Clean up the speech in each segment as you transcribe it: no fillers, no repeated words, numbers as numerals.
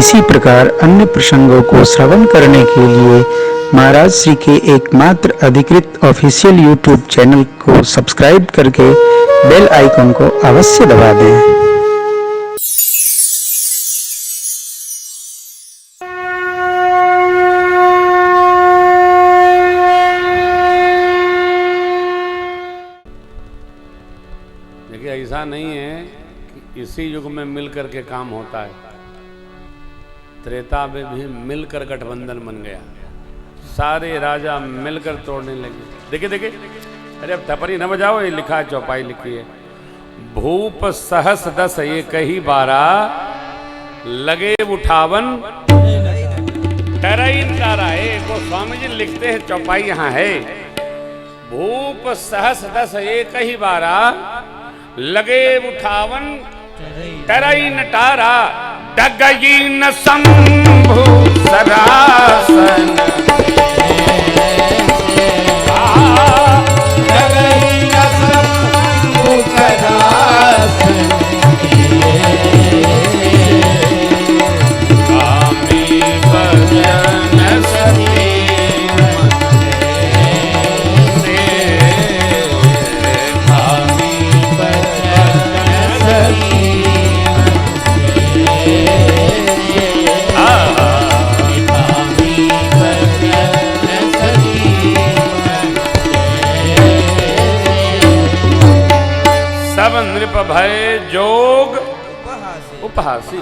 इसी प्रकार अन्य प्रसंगों को श्रवण करने के लिए महाराज श्री के एकमात्र अधिकृत ऑफिशियल यूट्यूब चैनल को सब्सक्राइब करके बेल आइकन को अवश्य दबा दें। देखिए, ऐसा नहीं है कि इसी युग में मिलकर के काम होता है। त्रेता में भी मिलकर गठबंधन बन गया, सारे राजा मिलकर तोड़ने लगे। देखिए देखिए, अरे अब थपरी न बजाओ, ये लिखा है, चौपाई लिखी है, भूप सहस दस एक ही बारा लगे उठावन टरई तारा है। गोस्वामी जी लिखते हैं, चौपाई यहाँ है, भूप सहस दस एक ही बारा लगे उठावन टरई नटारा डगई न शंभु सरासन डगई न शंभु सरासन कामी भजन सती सब नृप भय जोग उपहासी।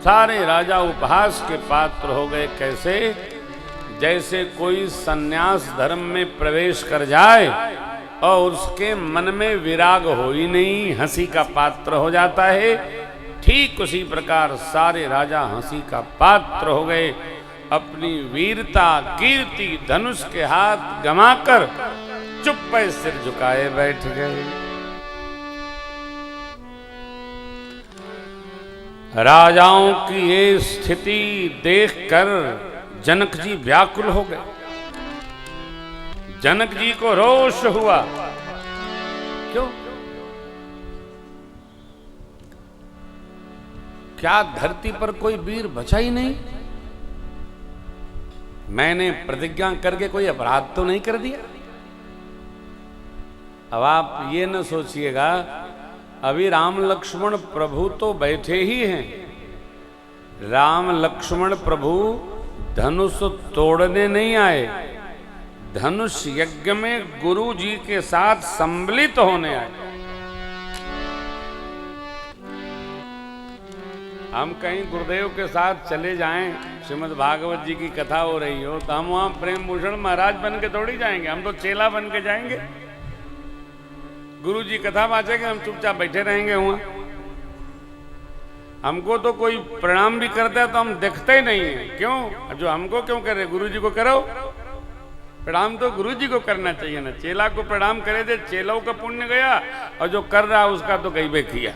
सारे राजा उपहास के पात्र हो गए। कैसे? जैसे कोई सन्यास धर्म में प्रवेश कर जाए और उसके मन में विराग हो ही नहीं, हंसी का पात्र हो जाता है। ठीक उसी प्रकार सारे राजा हंसी का पात्र हो गए। अपनी वीरता कीर्ति धनुष के हाथ गंवाकर चुप सिर झुकाए बैठ गए। राजाओं की ये स्थिति देखकर जनक जी व्याकुल हो गए। जनक जी को रोष हुआ। क्यों? क्या धरती पर कोई वीर बचा ही नहीं? मैंने प्रतिज्ञा करके कोई अपराध तो नहीं कर दिया? अब आप ये न सोचिएगा, अभी राम लक्ष्मण प्रभु तो बैठे ही हैं। राम लक्ष्मण प्रभु धनुष तोड़ने नहीं आए, धनुष यज्ञ में गुरु जी के साथ सम्मिलित होने आए। हम कहीं गुरुदेव के साथ चले जाएं, श्रीमद् भागवत जी की कथा हो रही हो, तो हम वहां प्रेम भूषण महाराज बन के थोड़ी जाएंगे, हम तो चेला बन के जाएंगे। गुरु जी कथा बांचेंगे, हम चुपचाप बैठे रहेंगे वहां। हमको तो कोई प्रणाम भी करता है तो हम देखते ही नहीं है। क्यों? जो हमको क्यों करे, गुरु जी को करो। प्रणाम तो गुरु जी को करना चाहिए ना। चेला को प्रणाम करे थे, चेलों का पुण्य गया, और जो कर रहा उसका तो गईबे किया।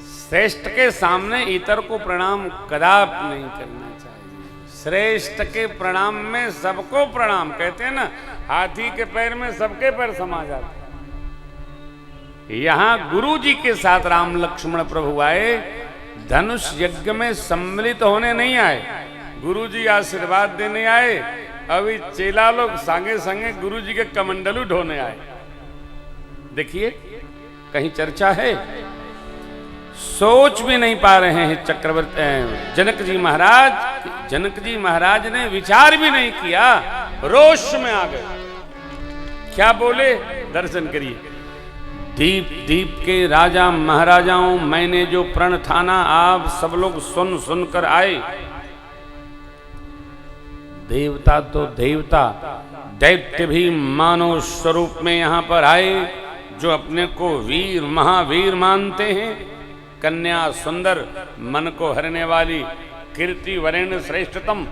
श्रेष्ठ के सामने इतर को प्रणाम कदापि नहीं करना चाहिए। श्रेष्ठ के प्रणाम में सबको प्रणाम। कहते हैं ना, हाथी के पैर में सबके पैर समा जाते। यहां गुरु जी के साथ राम लक्ष्मण प्रभु आए, धनुष यज्ञ में सम्मिलित होने नहीं आए, गुरु जी आशीर्वाद देने आए। अभी चेला लोग संगे संगे गुरु जी के कमंडलू ढोने आए। देखिए, कहीं चर्चा है? सोच भी नहीं पा रहे हैं चक्रवर्ती जनक जी महाराज। जनक जी महाराज ने विचार भी नहीं किया, रोष में आ गए। क्या बोले? दर्शन करिए। दीप दीप के राजा महाराजाओं, मैंने जो प्रण ठाना आप सब लोग सुन सुनकर आए। देवता तो देवता, दैत्य भी मानव स्वरूप में यहां पर आए, जो अपने को वीर महावीर मानते हैं। कन्या सुंदर, मन को हरने वाली, कीर्ति वरेण्य श्रेष्ठतम।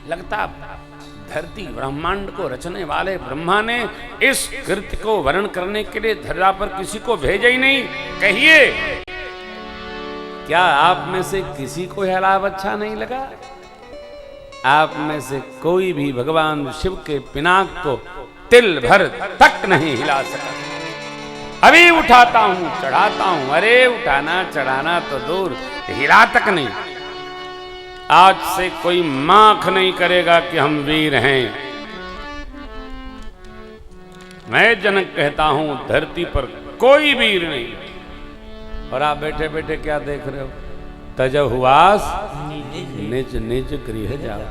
लगता धरती ब्रह्मांड को रचने वाले ब्रह्मा ने इस कृत्य को वर्ण करने के लिए धरा पर किसी को भेजा ही नहीं। कहिए, क्या आप में से किसी को यह लाभ अच्छा नहीं लगा? आप में से कोई भी भगवान शिव के पिनाक को तिल भर तक नहीं हिला सका। अभी उठाता हूं चढ़ाता हूं। अरे उठाना चढ़ाना तो दूर, हिला तक नहीं। आज से कोई माख नहीं करेगा कि हम वीर हैं। मैं जनक कहता हूं धरती पर कोई वीर नहीं। और आप बैठे बैठे क्या देख रहे हो? तजहुआस निज निज गृह जाओ।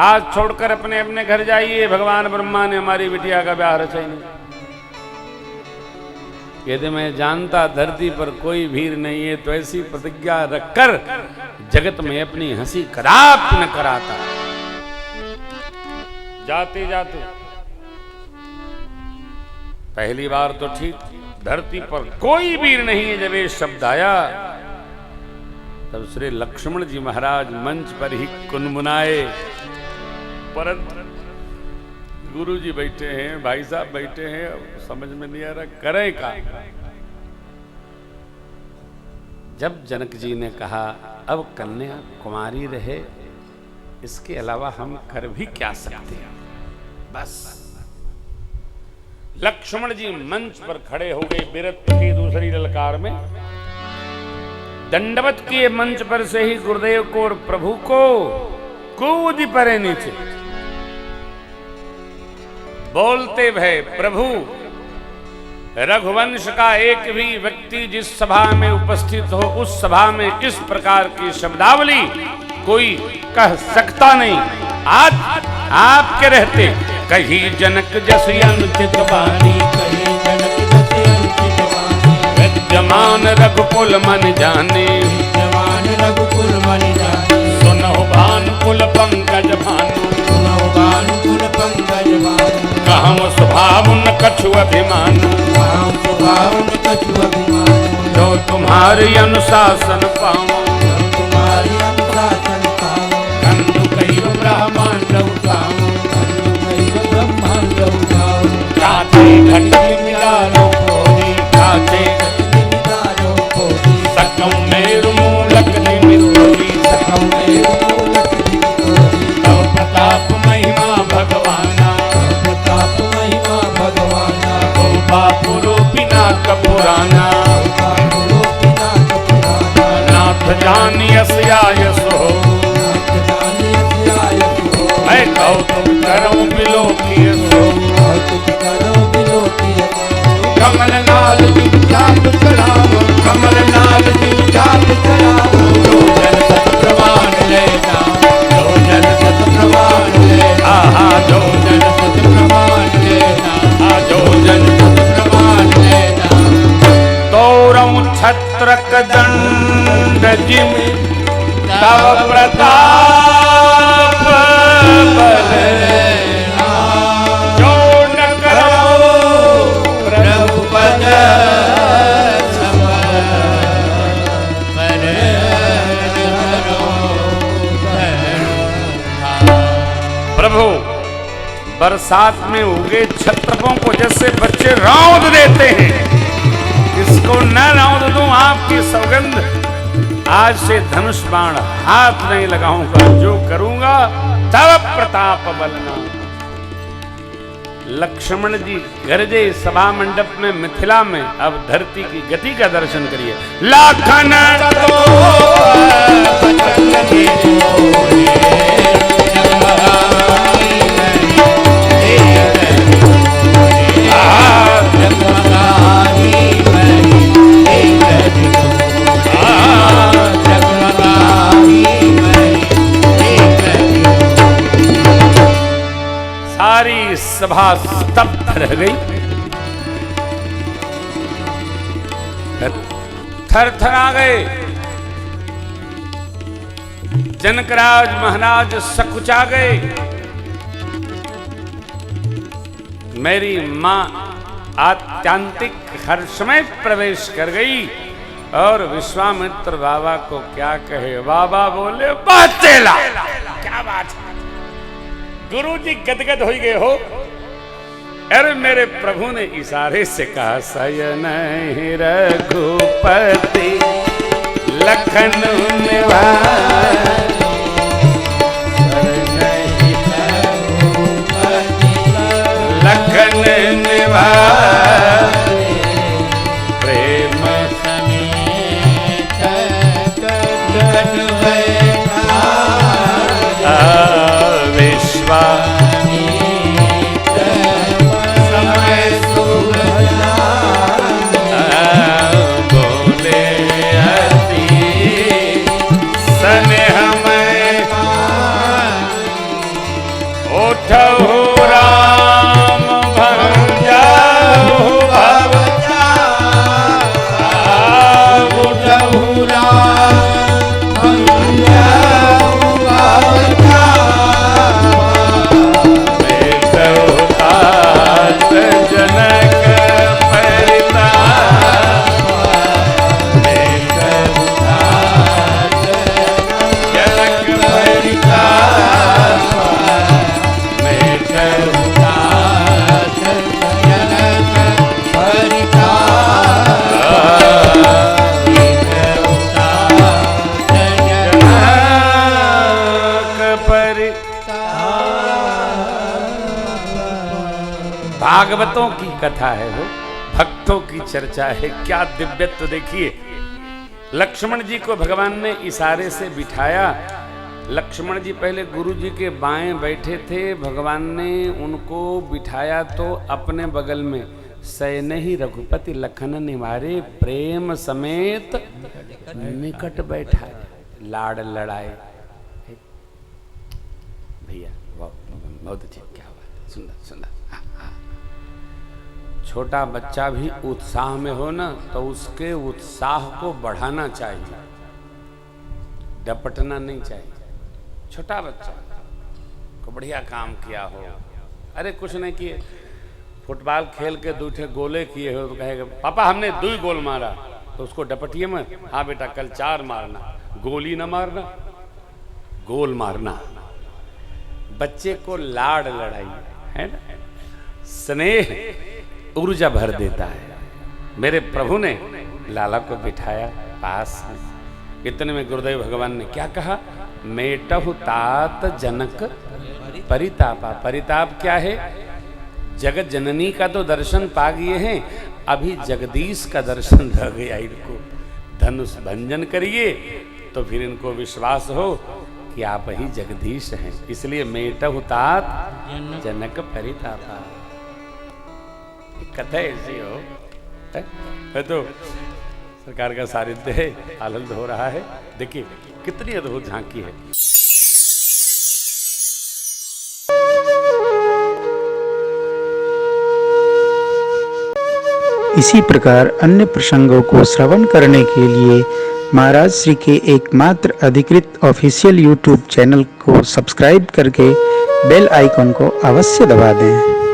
आज छोड़कर अपने अपने घर जाइए। भगवान ब्रह्मा ने हमारी बिटिया का ब्याह रचा ही नहीं। यदि मैं जानता धरती पर कोई वीर नहीं है तो ऐसी प्रतिज्ञा रखकर जगत में अपनी हंसी कदापि न कराता। जाते जाते पहली बार तो ठीक, धरती पर कोई वीर नहीं है जब ये शब्द आया तब श्री लक्ष्मण जी महाराज मंच पर ही कुनमुनाए। परंतु गुरु जी बैठे हैं, भाई साहब बैठे हैं, अब समझ में नहीं आ रहा करें का। जब जनक जी ने कहा अब कन्या कुमारी रहे, इसके अलावा हम कर भी क्या सकते हैं। बस लक्ष्मण जी मंच पर खड़े हो गए। वीरत्व की दूसरी ललकार में दंडवत किए मंच पर से ही गुरुदेव को और प्रभु को कूद पड़े नीचे। बोलते भय प्रभु, रघुवंश का एक भी व्यक्ति जिस सभा में उपस्थित हो उस सभा में इस प्रकार की शब्दावली कोई कह सकता नहीं। आज आपके रहते कही जनक जस अनुचित वाणी, कही जनक जस अनुचित वाणी। विद्यमान रघुकुल मन जाने, विद्यमान रघुकुल मन जाने। सुनहु भानुकुल पंकज भानु, सुनहु भानुकुल पंकज भानु। कहम स्वभाव न कछु अभिमानु, कहम स्वभाव न कछु अभिमानु। जो तुम्हारी अनुशासन पाओ, जो तुम्हारी अनुशासन पाओ। कंदु कई ब्रह्मांड उठाओ, कंदु कई ब्रह्मांड उठाओ। काचे घट मिलालो कोरी, काचे घट मिलालो कोरी। सकम मेरु मूलक निमित्तोरी, सकम मेरु मूलक निमित्तोरी। तव प्रताप महिमा भगवाना, पुराना नाथ जानियस आयसो, मैं कौतुक करूं बिलोकियसो। कमल नाल चुपचाप चढ़ाओ, कमल नाल चुपचाप चढ़ाओ। जो जन सत प्रमाण लेना, जो जन सत प्रमाण लेना। आहा जो जन सत प्रमाण लेना, आ जो जन सत प्रमाण लेना। तोरऊ छत्रक दंड जिम तव प्रताप बल। जो न करो प्रभु पद प्रभु बरसात में उगे छत्रपों को जैसे बच्चे रौंद देते हैं, इसको न रौंद दूं आपकी सौगंध। आज से धनुष बाण हाथ नहीं लगाऊंगा, जो करूंगा तब प्रताप बलना। लक्ष्मण जी गरजे सभा मंडप में मिथिला में। अब धरती की गति का दर्शन करिए। लाखन सारी सभा स्तब्ध रह गई। थर थर आ गए। जनकराज महाराज सकुचा गए। मेरी मां आत्यांतिक हर्ष में प्रवेश कर गई और विश्वामित्र बाबा को क्या कहे। बाबा बोले बात चला, क्या बात है। गुरु जी गदगद हो गए हो। अरे मेरे प्रभु ने इशारे से कहा शयन रघुपति लखन निवास। लखन निवास भागवतों की कथा है, हो भक्तों की चर्चा है। क्या दिव्यत्व देखिए। लक्ष्मण जी को भगवान ने इशारे से बिठाया। लक्ष्मण जी पहले गुरु जी के बाएं बैठे थे, भगवान ने उनको बिठाया तो अपने बगल में सैन ही रघुपति लखन निवारे प्रेम समेत निकट बैठा, लाड़ लड़ाए। भैया बहुत अच्छी, क्या बात, सुंदर सुंदर। छोटा बच्चा भी उत्साह में हो ना तो उसके उत्साह को बढ़ाना चाहिए, डपटना नहीं चाहिए। छोटा बच्चा को बढ़िया काम किया हो, अरे कुछ नहीं किए, फुटबॉल खेल के 2 ठे गोले किए हो तो कहेगा पापा हमने 2 गोल मारा, तो उसको डपटिए मत। हाँ बेटा कल 4 मारना, गोली ना मारना, गोल मारना। बच्चे को लाड़ लड़ाई है ना, स्नेह ऊर्जा भर देता है। मेरे प्रभु ने लाला को बिठाया पास में। इतने में गुरुदेव भगवान ने क्या कहा, मेटहु तात जनक परितापा। परिताप क्या है, जगत जननी का तो दर्शन पा गए हैं, अभी जगदीश का दर्शन रह गया इनको। धनुष भंजन करिए तो फिर इनको विश्वास हो कि आप ही जगदीश हैं। इसलिए मेटहु तात जनक परितापा। कथा ऐसी हो है तो सरकार का सानिध्य है, आनंद हो रहा है। देखिए कितनी अद्भुत झांकी है। इसी प्रकार अन्य प्रसंगों को श्रवण करने के लिए महाराज श्री के एकमात्र अधिकृत ऑफिशियल यूट्यूब चैनल को सब्सक्राइब करके बेल आइकन को अवश्य दबा दें।